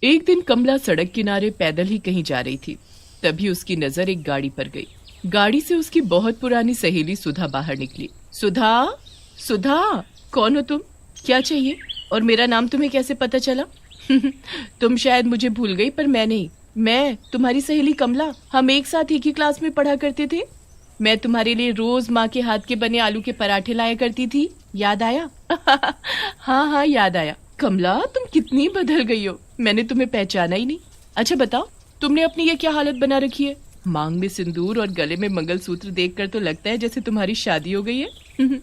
एक दिन कमला सड़क किनारे पैदल ही कहीं जा रही थी। तभी उसकी नजर एक गाड़ी पर गई। गाड़ी से उसकी बहुत पुरानी सहेली सुधा बाहर निकली। सुधा, सुधा, कौन हो तुम? क्या चाहिए? और मेरा नाम तुम्हें कैसे पता चला? तुम शायद मुझे भूल गई, पर मैं नहीं। मैं तुम्हारी सहेली कमला। हम एक साथ एक ही क्लास में पढ़ा करते थे। मैं तुम्हारे लिए रोज माँ के हाथ के बने आलू के पराठे लाया करती थी। याद आया? हाँ हाँ, याद आया। कमला, तुम कितनी बदल गई हो, मैंने तुम्हें पहचाना ही नहीं। अच्छा बताओ, तुमने अपनी ये क्या हालत बना रखी है? मांग में सिंदूर और गले में मंगलसूत्र देखकर तो लगता है जैसे तुम्हारी शादी हो गई है।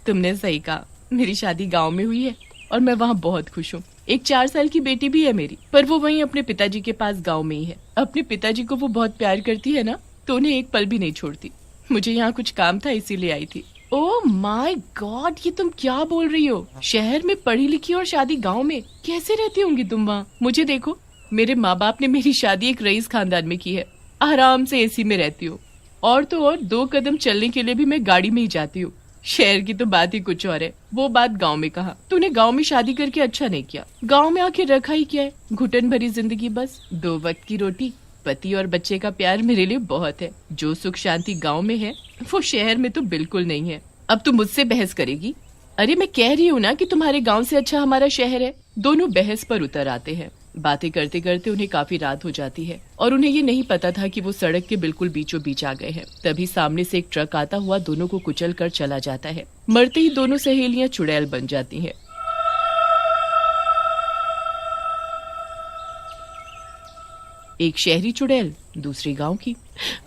तुमने सही कहा, मेरी शादी गांव में हुई है और मैं वहाँ बहुत खुश हूँ। एक 4 साल की बेटी भी है मेरी, पर वो वहीं अपने पिताजी के पास गांव में ही है। अपने पिताजी को वो बहुत प्यार करती है ना, तो उन्हें एक पल भी नहीं छोड़ती। मुझे यहाँ कुछ काम था, इसीलिए आई थी। ओह माय गॉड, ये तुम क्या बोल रही हो? शहर में पढ़ी लिखी और शादी गांव में, कैसे रहती होंगी तुम वहाँ? मुझे देखो, मेरे माँ बाप ने मेरी शादी एक रईस खानदान में की है। आराम से एसी में रहती हूँ, और तो और 2 कदम चलने के लिए भी मैं गाड़ी में ही जाती हूँ। शहर की तो बात ही कुछ और है, वो बात गांव में कहा। तूने गांव में शादी करके अच्छा नहीं किया। गांव में आके रखा ही क्या है? घुटन भरी जिंदगी, बस 2 वक्त की रोटी, पति और बच्चे का प्यार मेरे लिए बहुत है। जो सुख शांति गांव में है वो शहर में तो बिल्कुल नहीं है। अब तू मुझसे बहस करेगी? अरे मैं कह रही हूँ ना कि तुम्हारे गांव से अच्छा हमारा शहर है। दोनों बहस पर उतर आते हैं। बातें करते करते उन्हें काफी रात हो जाती है और उन्हें ये नहीं पता था कि वो सड़क के बिल्कुल बीचों बीच आ गए हैं। तभी सामने से एक ट्रक आता हुआ दोनों को कुचल कर चला जाता है। मरते ही दोनों सहेलियां चुड़ैल बन जाती हैं। एक शहरी चुड़ैल, दूसरी गांव की।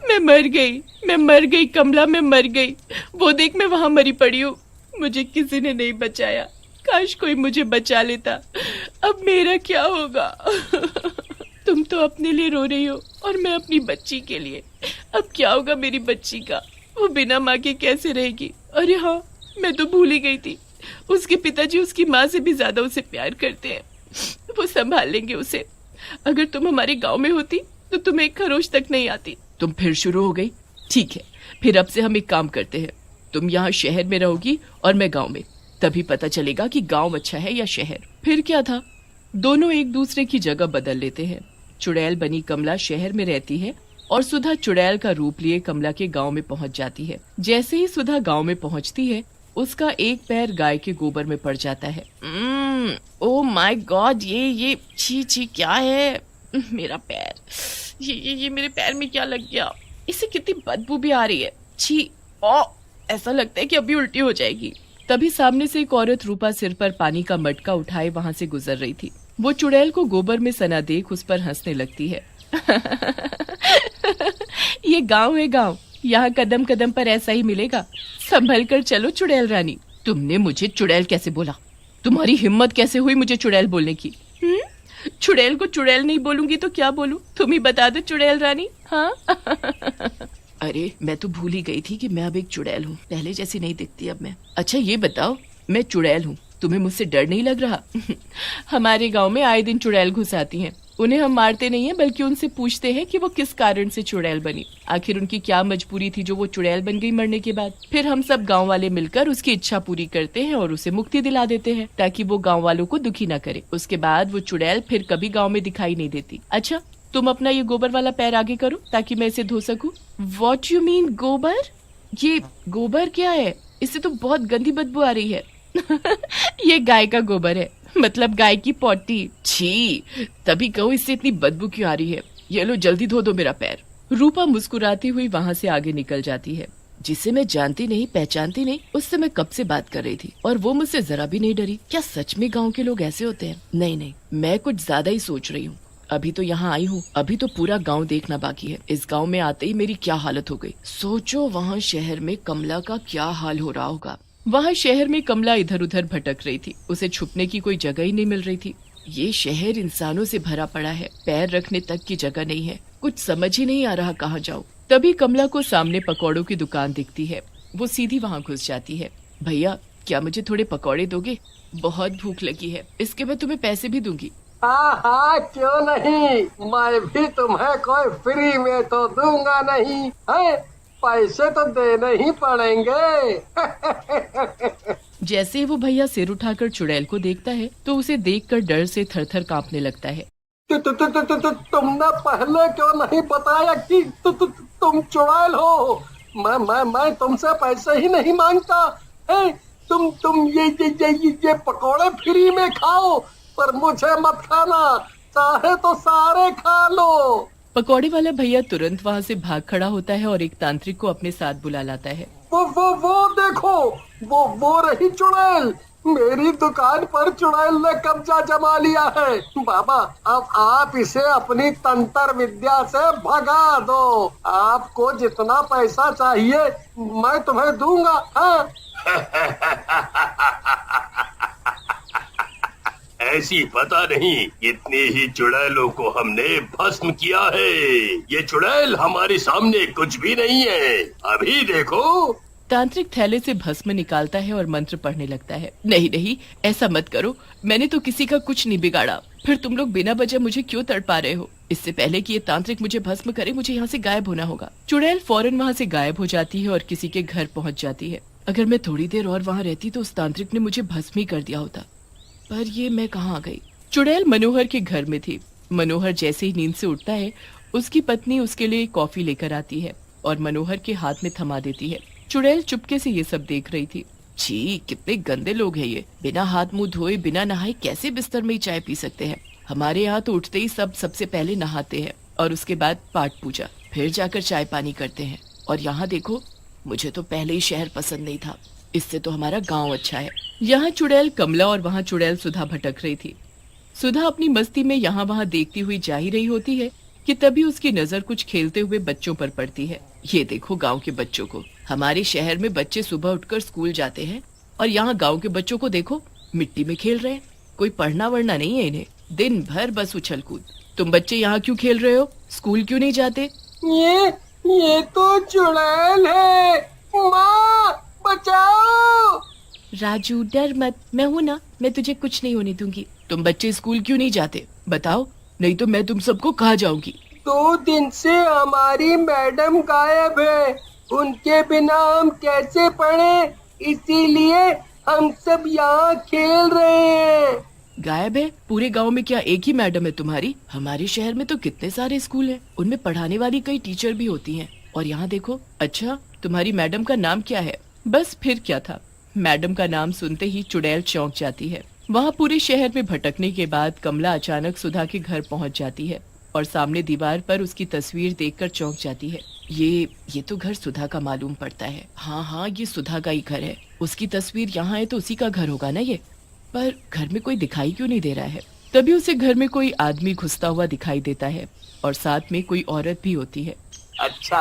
मैं मर गई कमला, मैं मर गई। वो देख, मैं वहां मरी पड़ी हूँ। मुझे किसी ने नहीं बचाया। काश कोई मुझे बचा लेता। अब मेरा क्या होगा? तुम तो अपने लिए रो रही हो और मैं अपनी बच्ची के लिए। अब क्या होगा मेरी बच्ची का? वो बिना माँ के कैसे रहेगी? अरे हाँ, मैं तो भूल ही गई थी। उसके पिताजी उसकी माँ से भी ज्यादा उसे प्यार करते हैं। वो संभाल लेंगे उसे। अगर तुम हमारे गांव में होती तो तुम्हें एक खरोच तक नहीं आती। तुम फिर शुरू हो गई। ठीक है, फिर अब से हम एक काम करते हैं। तुम यहाँ शहर में रहोगी और मैं गांव में। तभी पता चलेगा कि गांव अच्छा है या शहर। फिर क्या था, दोनों एक दूसरे की जगह बदल लेते हैं। चुड़ैल बनी कमला शहर में रहती है और सुधा चुड़ैल का रूप लिए कमला के गांव में पहुंच जाती है। जैसे ही सुधा गांव में पहुंचती है, उसका एक पैर गाय के गोबर में पड़ जाता है। ओह माय गॉड, ये छी छी, क्या है? मेरा पैर, ये मेरे पैर में क्या लग गया? इससे कितनी बदबू भी आ रही है। छी, ओ, ऐसा लगता है कि अभी उल्टी हो जाएगी। तभी सामने से एक औरत रूपा सिर पर पानी का मटका उठाए वहां से गुजर रही थी। वो चुड़ैल को गोबर में सना देख उस पर हंसने लगती है। ये गांव है गांव, यहाँ कदम कदम पर ऐसा ही मिलेगा। संभल कर चलो चुड़ैल रानी। तुमने मुझे चुड़ैल कैसे बोला? तुम्हारी हिम्मत कैसे हुई मुझे चुड़ैल बोलने की? चुड़ैल को चुड़ैल नहीं बोलूंगी तो क्या बोलूं? तुम ही बता दो चुड़ैल रानी। हाँ। अरे मैं तो भूल ही गई थी कि मैं अब एक चुड़ैल हूँ। पहले जैसी नहीं दिखती अब मैं। अच्छा ये बताओ, मैं चुड़ैल हूँ, तुम्हें मुझसे डर नहीं लग रहा? हमारे गांव में आए दिन चुड़ैल घुस आती हैं। उन्हें हम मारते नहीं हैं, बल्कि उनसे पूछते हैं कि वो किस कारण से चुड़ैल बनी। आखिर उनकी क्या मजबूरी थी जो वो चुड़ैल बन गई मरने के बाद। फिर हम सब गांव वाले मिलकर उसकी इच्छा पूरी करते हैं और उसे मुक्ति दिला देते हैं, ताकि वो गांव वालों को दुखी न करे। उसके बाद वो चुड़ैल फिर कभी गाँव में दिखाई नहीं देती। अच्छा, तुम अपना ये गोबर वाला पैर आगे करो ताकि मैं इसे धो सकूं। What you mean गोबर? ये गोबर क्या है? इससे तो बहुत गंदी बदबू आ रही है। ये गाय का गोबर है, मतलब गाय की पोटी। छी, तभी कहूँ इससे इतनी बदबू क्यों आ रही है। ये लो, जल्दी धो दो मेरा पैर। रूपा मुस्कुराती हुई वहाँ से आगे निकल जाती है। जिसे मैं जानती नहीं पहचानती नहीं, उससे मैं कब से बात कर रही थी और वो मुझसे जरा भी नहीं डरी। क्या सच में गाँव के लोग ऐसे होते हैं? नहीं, मैं कुछ ज्यादा ही सोच रही हूँ। अभी तो यहाँ आई हूँ, अभी तो पूरा गांव देखना बाकी है। इस गांव में आते ही मेरी क्या हालत हो गई। सोचो वहाँ शहर में कमला का क्या हाल हो रहा होगा। वहाँ शहर में कमला इधर उधर भटक रही थी। उसे छुपने की कोई जगह ही नहीं मिल रही थी। ये शहर इंसानों से भरा पड़ा है, पैर रखने तक की जगह नहीं है। कुछ समझ ही नहीं आ रहा कहाँ जाऊँ। तभी कमला को सामने पकौड़ों की दुकान दिखती है। वो सीधी वहाँ घुस जाती है। भैया, क्या मुझे थोड़े पकौड़े दोगे? बहुत भूख लगी है, इसके मैं तुम्हें पैसे भी दूंगी। हाँ हाँ, क्यों नहीं। मैं भी तुम्हें कोई फ्री में तो दूंगा नहीं है, पैसे तो देने ही पड़ेंगे। जैसे ही वो भैया सिर उठाकर चुड़ैल को देखता है तो उसे देखकर डर से थर थर कांपने लगता है। तुमने पहले क्यों नहीं बताया कि तुम चुड़ैल हो? मैं तुमसे पैसे ही नहीं मांगता है। तुम ये पकोड़े फ्री में खाओ, पर मुझे मत खाना, चाहे तो सारे खा लो। पकौड़े वाला भैया तुरंत वहाँ से भाग खड़ा होता है और एक तांत्रिक को अपने साथ बुला लाता है। वो देखो, वो रही चुड़ैल। मेरी दुकान पर चुड़ैल ने कब्जा जमा लिया है। बाबा, अब आप इसे अपनी तंत्र विद्या से भगा दो। आपको जितना पैसा चाहिए मैं तुम्हें दूंगा। हाँ। ऐसी पता नहीं कितनी ही चुड़ैलों को हमने भस्म किया है। ये चुड़ैल हमारे सामने कुछ भी नहीं है, अभी देखो। तांत्रिक थैले से भस्म निकालता है और मंत्र पढ़ने लगता है। नहीं नहीं, ऐसा मत करो, मैंने तो किसी का कुछ नहीं बिगाड़ा। फिर तुम लोग बिना वजह मुझे क्यों तड़पा रहे हो? इससे पहले कि ये तांत्रिक मुझे भस्म करे, मुझे यहाँ से गायब होना होगा। चुड़ैल फौरन वहाँ से गायब हो जाती है और किसी के घर पहुँच जाती है। अगर मैं थोड़ी देर और वहाँ रहती तो उस तांत्रिक ने मुझे भस्म ही कर दिया होता। पर ये मैं कहाँ आ गई? चुड़ैल मनोहर के घर में थी। मनोहर जैसे ही नींद से उठता है, उसकी पत्नी उसके लिए कॉफी लेकर आती है और मनोहर के हाथ में थमा देती है। चुड़ैल चुपके से ये सब देख रही थी। छी, कितने गंदे लोग हैं ये। बिना हाथ मुंह धोए, बिना नहाए कैसे बिस्तर में ही चाय पी सकते हैं? हमारे यहाँ तो उठते ही सबसे पहले नहाते हैं और उसके बाद पाठ पूजा, फिर जाकर चाय पानी करते हैं। और यहाँ देखो, मुझे तो पहले ही शहर पसंद नहीं था, इससे तो हमारा गांव अच्छा है। यहाँ चुड़ैल कमला और वहाँ चुड़ैल सुधा भटक रही थी। सुधा अपनी मस्ती में यहाँ वहाँ देखती हुई जा ही रही होती है कि तभी उसकी नजर कुछ खेलते हुए बच्चों पर पड़ती है। ये देखो गांव के बच्चों को। हमारे शहर में बच्चे सुबह उठकर स्कूल जाते हैं और यहाँ गांव के बच्चों को देखो, मिट्टी में खेल रहे हैं। कोई पढ़ना वढ़ना नहीं है इन्हें, दिन भर बस उछल कूद। तुम बच्चे यहाँ क्यों खेल रहे हो? स्कूल क्यों नहीं जाते? ये तो चुड़ैल है। माँ, बचाओ। राजू डर मत, मैं हूँ ना, मैं तुझे कुछ नहीं होने दूंगी। तुम बच्चे स्कूल क्यों नहीं जाते बताओ, नहीं तो मैं तुम सबको कहाँ जाऊंगी। 2 दिन से हमारी मैडम गायब है, उनके बिना हम कैसे पढ़े, इसीलिए हम सब यहाँ खेल रहे हैं। गायब है? पूरे गांव में क्या एक ही मैडम है तुम्हारी? हमारे शहर में तो कितने सारे स्कूल हैं, उनमें पढ़ाने वाली कई टीचर भी होती हैं। और यहाँ देखो। अच्छा, तुम्हारी मैडम का नाम क्या है? बस फिर क्या था, मैडम का नाम सुनते ही चुड़ैल चौंक जाती है। वहाँ पूरे शहर में भटकने के बाद कमला अचानक सुधा के घर पहुँच जाती है और सामने दीवार पर उसकी तस्वीर देखकर चौंक जाती है। ये तो घर सुधा का मालूम पड़ता है। हाँ, ये सुधा का ही घर है। उसकी तस्वीर यहाँ है तो उसी का घर होगा ना ये। पर घर में कोई दिखाई क्यों नहीं दे रहा है? तभी उसे घर में कोई आदमी घुसता हुआ दिखाई देता है और साथ में कोई औरत भी होती है। अच्छा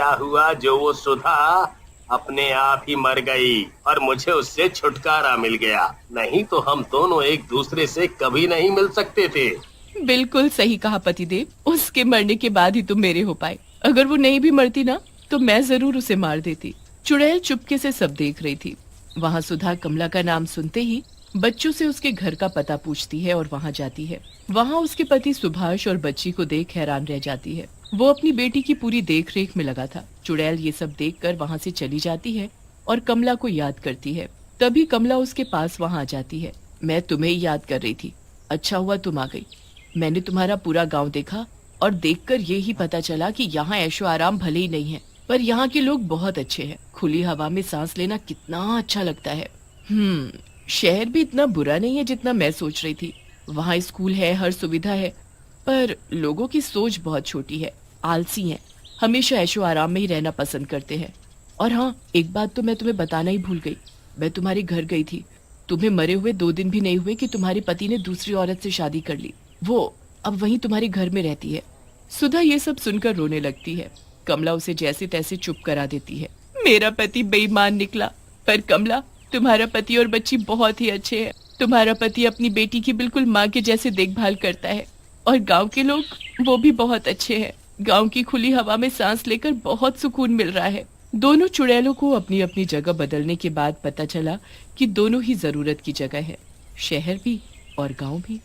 हुआ जो वो सुधा अपने आप ही मर गई और मुझे उससे छुटकारा मिल गया, नहीं तो हम दोनों एक दूसरे से कभी नहीं मिल सकते थे। बिल्कुल सही कहा पतिदेव, उसके मरने के बाद ही तुम मेरे हो पाए। अगर वो नहीं भी मरती ना तो मैं जरूर उसे मार देती। चुड़ैल चुपके से सब देख रही थी। वहाँ सुधा कमला का नाम सुनते ही बच्चों से उसके घर का पता पूछती है और वहाँ जाती है। वहाँ उसके पति सुभाष और बच्ची को देख हैरान रह जाती है। वो अपनी बेटी की पूरी देख रेख में लगा था। चुड़ैल ये सब देखकर वहाँ से चली जाती है और कमला को याद करती है। तभी कमला उसके पास वहाँ आ जाती है। मैं तुम्हें ही याद कर रही थी, अच्छा हुआ तुम आ गई। मैंने तुम्हारा पूरा गाँव देखा और देखकर ये ही पता चला कि यहाँ ऐशो आराम भले ही नहीं है, पर यहाँ के लोग बहुत अच्छे हैं। खुली हवा में सांस लेना कितना अच्छा लगता है। शहर भी इतना बुरा नहीं है जितना मैं सोच रही थी। वहाँ स्कूल है, हर सुविधा है, पर लोगों की सोच बहुत छोटी है, आलसी हैं, हमेशा ऐशो आराम में ही रहना पसंद करते हैं। और हाँ, एक बात तो मैं तुम्हें बताना ही भूल गई। मैं तुम्हारे घर गई थी, तुम्हें मरे हुए 2 दिन भी नहीं हुए कि तुम्हारे पति ने दूसरी औरत से शादी कर ली। वो अब वहीं तुम्हारे घर में रहती है। सुधा ये सब सुनकर रोने लगती है। कमला उसे जैसे तैसे चुप करा देती है। मेरा पति बेईमान निकला, पर कमला तुम्हारा पति और बच्ची बहुत ही अच्छे हैं। तुम्हारा पति अपनी बेटी की बिल्कुल माँ के जैसे देखभाल करता है और गांव के लोग वो भी बहुत अच्छे हैं। गांव की खुली हवा में सांस लेकर बहुत सुकून मिल रहा है। दोनों चुड़ैलों को अपनी अपनी जगह बदलने के बाद पता चला कि दोनों ही जरूरत की जगह है, शहर भी और गांव भी।